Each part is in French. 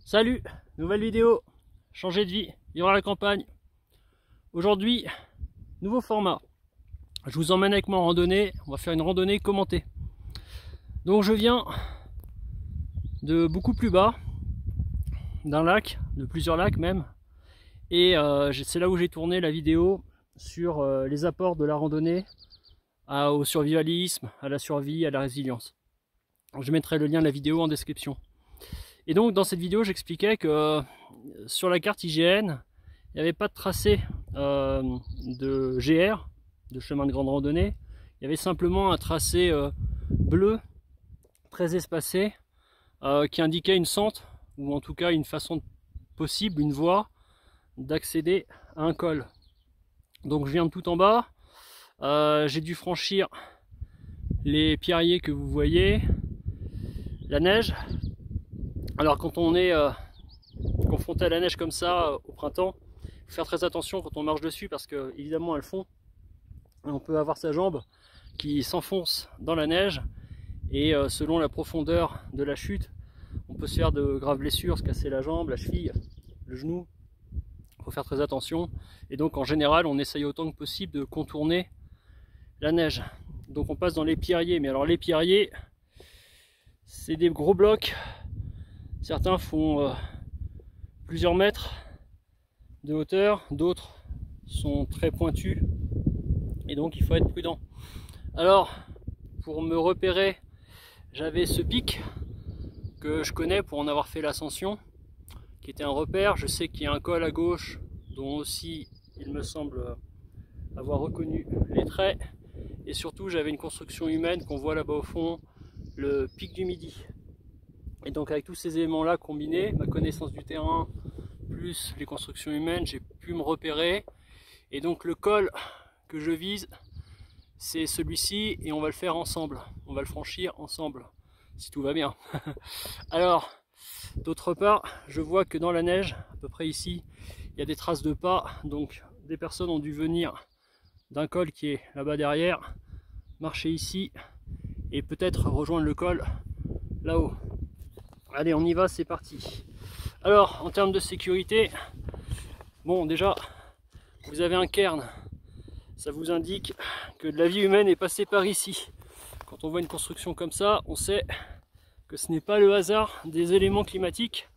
Salut, nouvelle vidéo, changer de vie, vivre à la campagne. Aujourd'hui, nouveau format. Je vous emmène avec moi en randonnée, on va faire une randonnée commentée. Donc je viens de beaucoup plus bas, d'un lac, de plusieurs lacs même. Et c'est là où j'ai tourné la vidéo sur les apports de la randonnée au survivalisme, à la survie, à la résilience. Je mettrai le lien de la vidéo en description. Et donc dans cette vidéo j'expliquais que sur la carte IGN il n'y avait pas de tracé de GR, de chemin de grande randonnée. Il y avait simplement un tracé bleu très espacé qui indiquait une sente, ou en tout cas une façon possible, une voie d'accéder à un col. Donc je viens de tout en bas, j'ai dû franchir les pierriers que vous voyez, la neige. Alors quand on est confronté à la neige comme ça au printemps, il faut faire très attention quand on marche dessus parce que évidemment elle fond et on peut avoir sa jambe qui s'enfonce dans la neige et selon la profondeur de la chute on peut se faire de graves blessures, se casser la jambe, la cheville, le genou. Il faut faire très attention et donc en général on essaye autant que possible de contourner la neige. Donc on passe dans les pierriers, mais alors les pierriers c'est des gros blocs. Certains font plusieurs mètres de hauteur, d'autres sont très pointus et donc il faut être prudent. Alors pour me repérer, j'avais ce pic que je connais pour en avoir fait l'ascension, qui était un repère. Je sais qu'il y a un col à gauche dont aussi il me semble avoir reconnu les traits, et surtout j'avais une construction humaine qu'on voit là-bas au fond, le pic du Midi. Et donc avec tous ces éléments là combinés, ma connaissance du terrain plus les constructions humaines, j'ai pu me repérer. Et donc le col que je vise c'est celui-ci et on va le faire ensemble, on va le franchir ensemble si tout va bien. Alors d'autre part je vois que dans la neige à peu près ici il y a des traces de pas, donc des personnes ont dû venir d'un col qui est là-bas derrière, marcher ici et peut-être rejoindre le col là-haut. Allez, on y va, c'est parti. Alors, en termes de sécurité, bon, déjà, vous avez un cairn. Ça vous indique que de la vie humaine est passée par ici. Quand on voit une construction comme ça, on sait que ce n'est pas le hasard des éléments climatiques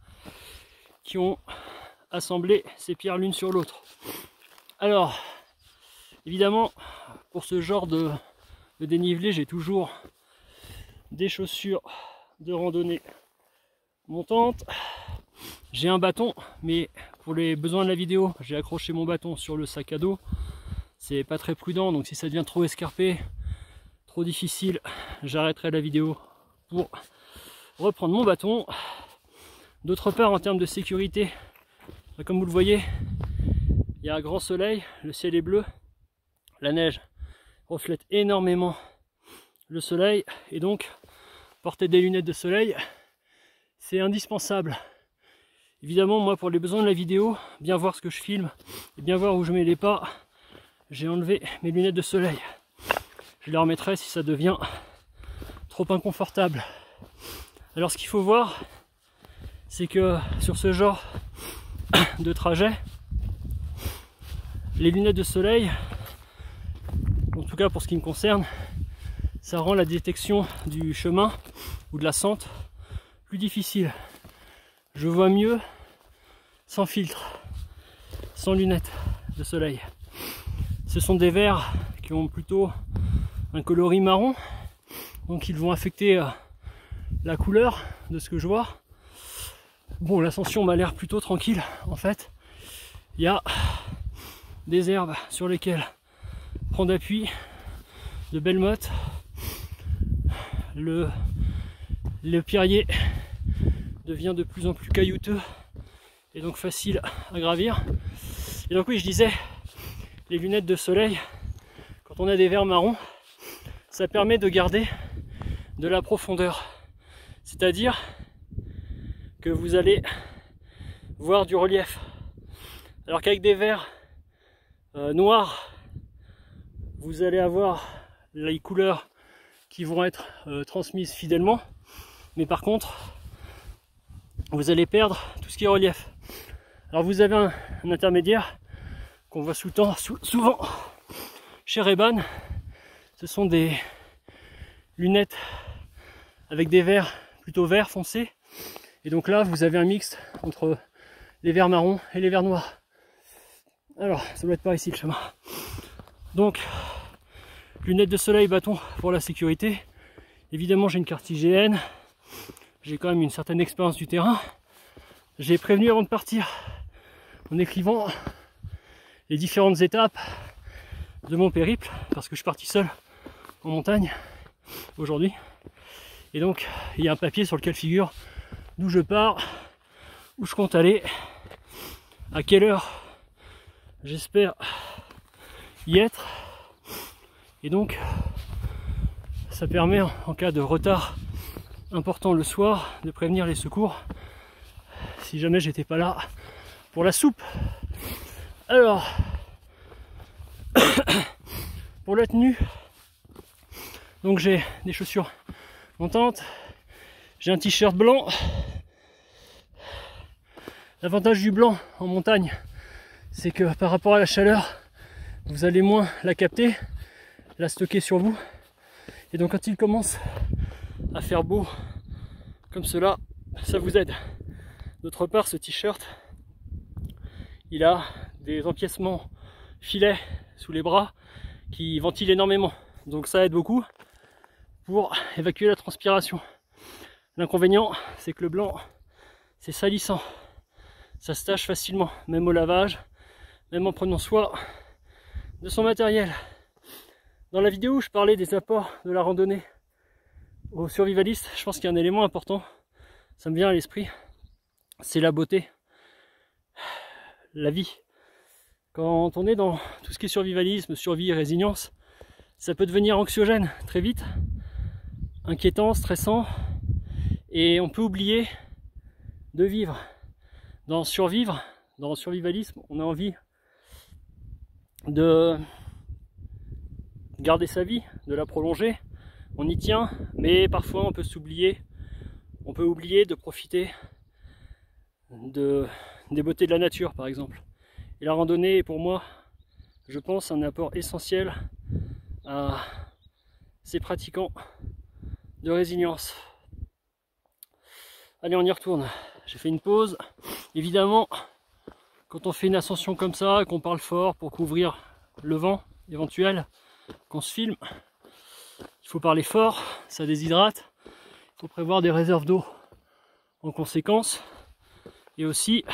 qui ont assemblé ces pierres l'une sur l'autre. Alors, évidemment, pour ce genre de dénivelé, j'ai toujours des chaussures de randonnée montante. J'ai un bâton, mais pour les besoins de la vidéo j'ai accroché mon bâton sur le sac à dos. C'est pas très prudent, donc si ça devient trop escarpé, trop difficile, j'arrêterai la vidéo pour reprendre mon bâton. D'autre part, en termes de sécurité, comme vous le voyez, il y a un grand soleil, le ciel est bleu, la neige reflète énormément le soleil et donc porter des lunettes de soleil c'est indispensable. Évidemment, moi pour les besoins de la vidéo, bien voir ce que je filme et bien voir où je mets les pas, j'ai enlevé mes lunettes de soleil. Je les remettrai si ça devient trop inconfortable. Alors ce qu'il faut voir, c'est que sur ce genre de trajet, les lunettes de soleil, en tout cas pour ce qui me concerne, ça rend la détection du chemin ou de la sente plus difficile. Je vois mieux sans filtre, sans lunettes de soleil. Ce sont des verres qui ont plutôt un coloris marron, donc ils vont affecter la couleur de ce que je vois. Bon, l'ascension m'a l'air plutôt tranquille en fait. Il y a des herbes sur lesquelles prendre appui, de belles mottes. Le pierrier devient de plus en plus caillouteux et donc facile à gravir. Et donc oui, je disais, les lunettes de soleil, quand on a des verres marrons, ça permet de garder de la profondeur. C'est-à-dire que vous allez voir du relief. Alors qu'avec des verres noirs, vous allez avoir les couleurs qui vont être transmises fidèlement. Mais par contre, vous allez perdre tout ce qui est relief. Alors vous avez un intermédiaire qu'on voit souvent chez Ray-Ban. Ce sont des lunettes avec des verres plutôt vert foncé. Et donc là, vous avez un mix entre les verres marrons et les verres noirs. Alors, ça doit être par ici le chemin. Donc, lunettes de soleil, bâton pour la sécurité. Évidemment, j'ai une carte IGN. J'ai quand même une certaine expérience du terrain. J'ai prévenu avant de partir en écrivant les différentes étapes de mon périple, parce que je suis parti seul en montagne aujourd'hui. Et donc, il y a un papier sur lequel figure d'où je pars, où je compte aller, à quelle heure j'espère y être. Et donc, ça permet, en cas de retard important le soir, de prévenir les secours si jamais j'étais pas là pour la soupe. Alors, pour la tenue, donc j'ai des chaussures montantes, j'ai un t-shirt blanc. L'avantage du blanc en montagne, c'est que par rapport à la chaleur, vous allez moins la capter, la stocker sur vous. Et donc quand il commence à faire beau comme cela, ça vous aide. D'autre part, ce t-shirt, il a des empiècements filets sous les bras qui ventilent énormément. Donc ça aide beaucoup pour évacuer la transpiration. L'inconvénient, c'est que le blanc, c'est salissant. Ça se tâche facilement, même au lavage, même en prenant soin de son matériel. Dans la vidéo où je parlais des apports de la randonnée aux survivalistes, je pense qu'il y a un élément important, ça me vient à l'esprit, c'est la beauté, la vie. Quand on est dans tout ce qui est survivalisme, survie, résilience, ça peut devenir anxiogène très vite, inquiétant, stressant, et on peut oublier de vivre. Dans survivre, dans le survivalisme, on a envie de garder sa vie, de la prolonger. On y tient, mais parfois on peut s'oublier. On peut oublier de profiter des beautés de la nature, par exemple. Et la randonnée est pour moi, je pense, un apport essentiel à ces pratiquants de résilience. Allez, on y retourne. J'ai fait une pause. Évidemment, quand on fait une ascension comme ça, qu'on parle fort pour couvrir le vent éventuel, qu'on se filme, il faut parler fort, ça déshydrate. Il faut prévoir des réserves d'eau en conséquence. Et aussi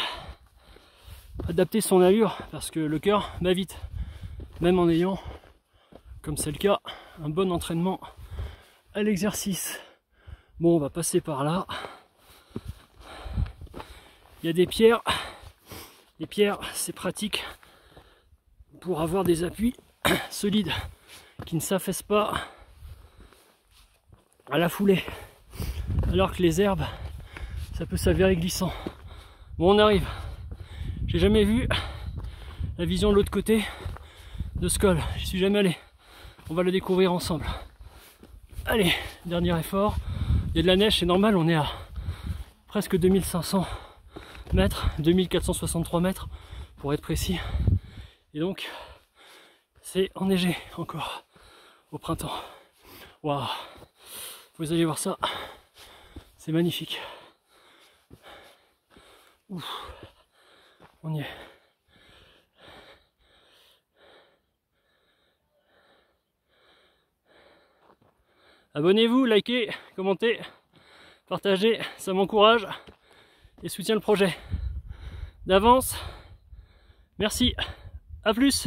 adapter son allure, parce que le cœur bat vite. Même en ayant, comme c'est le cas, un bon entraînement à l'exercice. Bon, on va passer par là. Il y a des pierres. Les pierres, c'est pratique pour avoir des appuis solides qui ne s'affaissent pas à la foulée. Alors que les herbes, ça peut s'avérer glissant. Bon, on arrive. J'ai jamais vu la vision de l'autre côté de ce col. J'y suis jamais allé. On va le découvrir ensemble. Allez, dernier effort. Il y a de la neige, c'est normal, on est à presque 2500 mètres, 2463 mètres pour être précis. Et donc, c'est enneigé encore au printemps. Waouh! Vous allez voir ça, c'est magnifique. Ouf, on y est. Abonnez-vous, likez, commentez, partagez, ça m'encourage et soutient le projet. D'avance, merci, à plus!